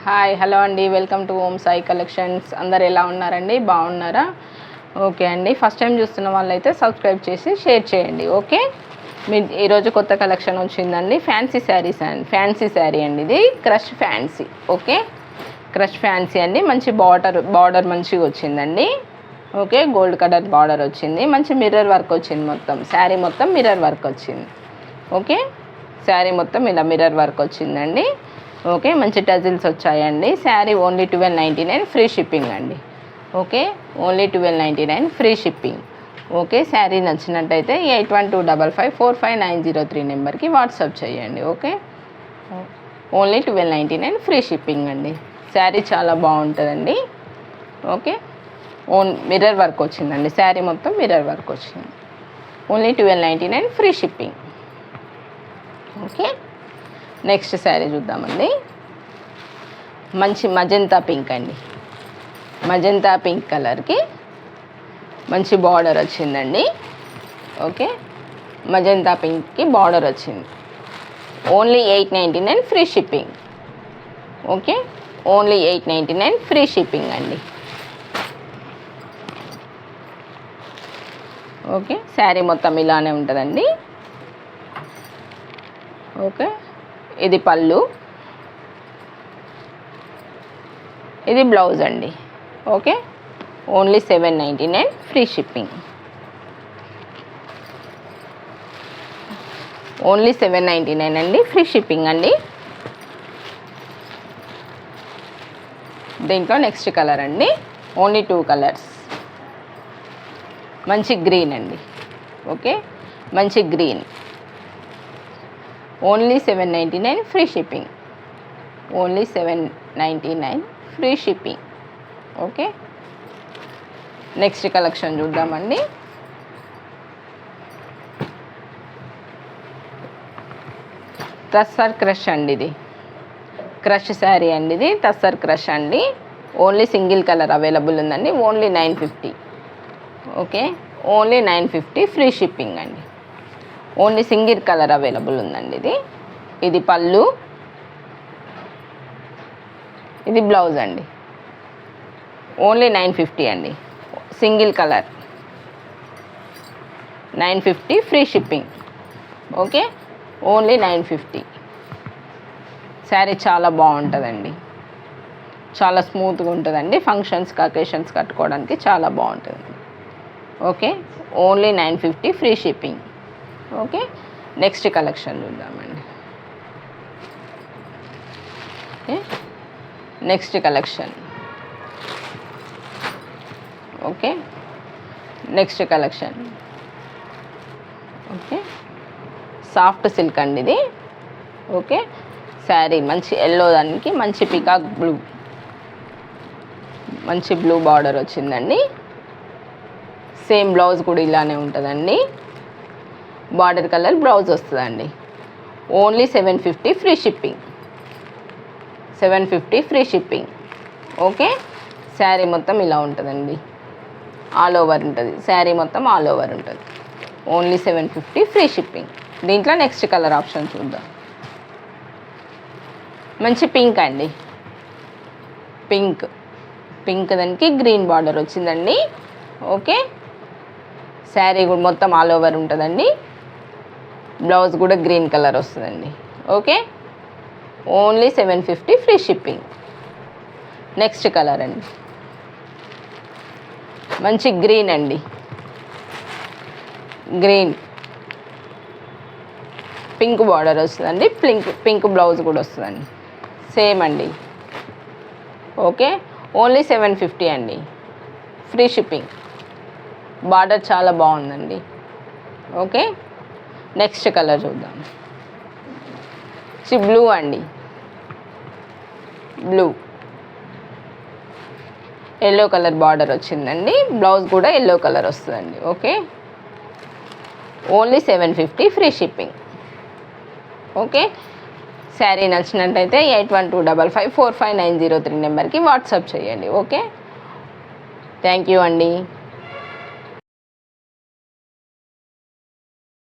Hi hello అండి, welcome to Om Sai collections. అందరు ఎలా ఉన్నారండి? బాగున్నారా? ఓకే అండి, ఫస్ట్ టైం చూస్తున్న వాళ్ళైతే సబ్స్క్రైబ్ చేసి షేర్ చేయండి. ఓకే, మీ ఈరోజు కొత్త కలెక్షన్ వచ్చిందండి. ఫ్యాన్సీ శారీస్ అండి, ఫ్యాన్సీ శారీ అండి. ఇది crush fancy. Okay, crush fancy అండి. మంచి బార్డర్ మంచిగా వచ్చిందండి. ఓకే, గోల్డ్ కలర్ బార్డర్ వచ్చింది. మంచి మిర్రర్ వర్క్ వచ్చింది. మొత్తం శారీ మొత్తం మిర్రర్ వర్క్ వచ్చింది. ఓకే, శారీ మొత్తం ఇలా మిర్రర్ వర్క్ వచ్చిందండి. ఓకే, మంచి టజిల్స్ వచ్చాయండి. శారీ ఓన్లీ 1299 ఫ్రీ షిప్పింగ్ అండి. Okay, only 1299 free shipping. Okay, sari నచ్చినట్టయితే 8125545903 నెంబర్కి వాట్సాప్ చేయండి. ఓకే, ఓన్లీ 1299 ఫ్రీ షిప్పింగ్ అండి. శారీ చాలా బాగుంటుందండి. ఓకే, మిర్రర్ వర్క్ వచ్చిందండి. శారీ మొత్తం మిర్రర్ వర్క్ వచ్చింది. Only 1299 free shipping. Okay, next sari చూద్దామండి. మంచి మజంతా పింక్ అండి. మజంతా పింక్ కలర్కి మంచి బార్డర్ వచ్చిందండి. ఓకే, మజంతా పింక్కి బార్డర్ వచ్చింది. Only 899 free shipping. Okay, only 899 free shipping అండి. ఓకే, శారీ మొత్తం ఇలానే ఉంటుందండి. ఓకే, ఇది పళ్ళు, ఇది బ్లౌజ్ అండి. Okay, only 799 free shipping. Only 799 అండి, ఫ్రీ షిప్పింగ్ అండి. దీంట్లో నెక్స్ట్ కలర్ అండి. Only 2 colours. మంచి గ్రీన్ అండి. ఓకే, మంచి green. Only 799 free shipping. Only 799 free shipping. Okay, next collection చూద్దామండి. టస్సర్ క్రష్ అండి. ఇది క్రష్ శారీ అండి. ఇది టస్సర్ క్రష్ అండి. ఓన్లీ సింగిల్ కలర్ అవైలబుల్ ఉందండి. Only 950. Okay, only 950 free shipping అండి. ఓన్లీ సింగిల్ కలర్ అవైలబుల్ ఉందండి. ఇది పళ్ళు, ఇది బ్లౌజ్ అండి. ఓన్లీ 950 అండి, single colour. 950 free shipping. Okay, only 950. Sari చాలా బాగుంటుందండి. చాలా స్మూత్గా ఉంటుందండి. ఫంక్షన్స్కి అకేషన్స్ కట్టుకోవడానికి చాలా బాగుంటుంది. Okay, only 950 free shipping. Okay, next collection చూద్దామండి. Okay, next collection. Okay, next collection. Okay, soft silk అండి ఇది. ఓకే, శారీ మంచి ఎల్లో దానికి మంచి పికాక్ బ్లూ, మంచి బ్లూ బార్డర్ వచ్చిందండి. సేమ్ బ్లౌజ్ కూడా ఇలానే ఉంటుందండి. బార్డర్ కలర్ బ్లౌజ్ వస్తుందండి. Only 750 free shipping. 750 free shipping. Okay, sari మొత్తం ఇలా ఉంటుందండి. ఆల్ ఓవర్ ఉంటుంది. శారీ మొత్తం ఆల్ ఓవర్ ఉంటుంది. Only 750 free shipping. దీంట్లో నెక్స్ట్ కలర్ ఆప్షన్ చూద్దాం. మంచి పింక్ అండి. పింక్ దానికి గ్రీన్ బార్డర్ వచ్చిందండి. ఓకే, శారీ కూడా మొత్తం ఆల్ ఓవర్ ఉంటుందండి. బ్లౌజ్ కూడా గ్రీన్ కలర్ వస్తుందండి. Okay, only 750 free shipping. Next colour అండి. మంచి గ్రీన్ అండి. గ్రీన్ పింక్ బార్డర్ వస్తుందండి. పింక్ బ్లౌజ్ కూడా వస్తుందండి. సేమ్ అండి. ఓకే, ఓన్లీ 750 అండి, ఫ్రీ షిప్పింగ్. బార్డర్ చాలా బాగుందండి. ఓకే, నెక్స్ట్ కలర్ చూద్దాం. బ్లూ అండి. బ్లూ, ఎల్లో కలర్ బార్డర్ వచ్చిందండి. బ్లౌజ్ కూడా ఎల్లో కలర్ వస్తుందండి. Okay, only 750 free shipping. Okay, sari నచ్చినట్టయితే 8125545903 నెంబర్కి వాట్సాప్ చేయండి. ఓకే, థ్యాంక్ యూ అండి.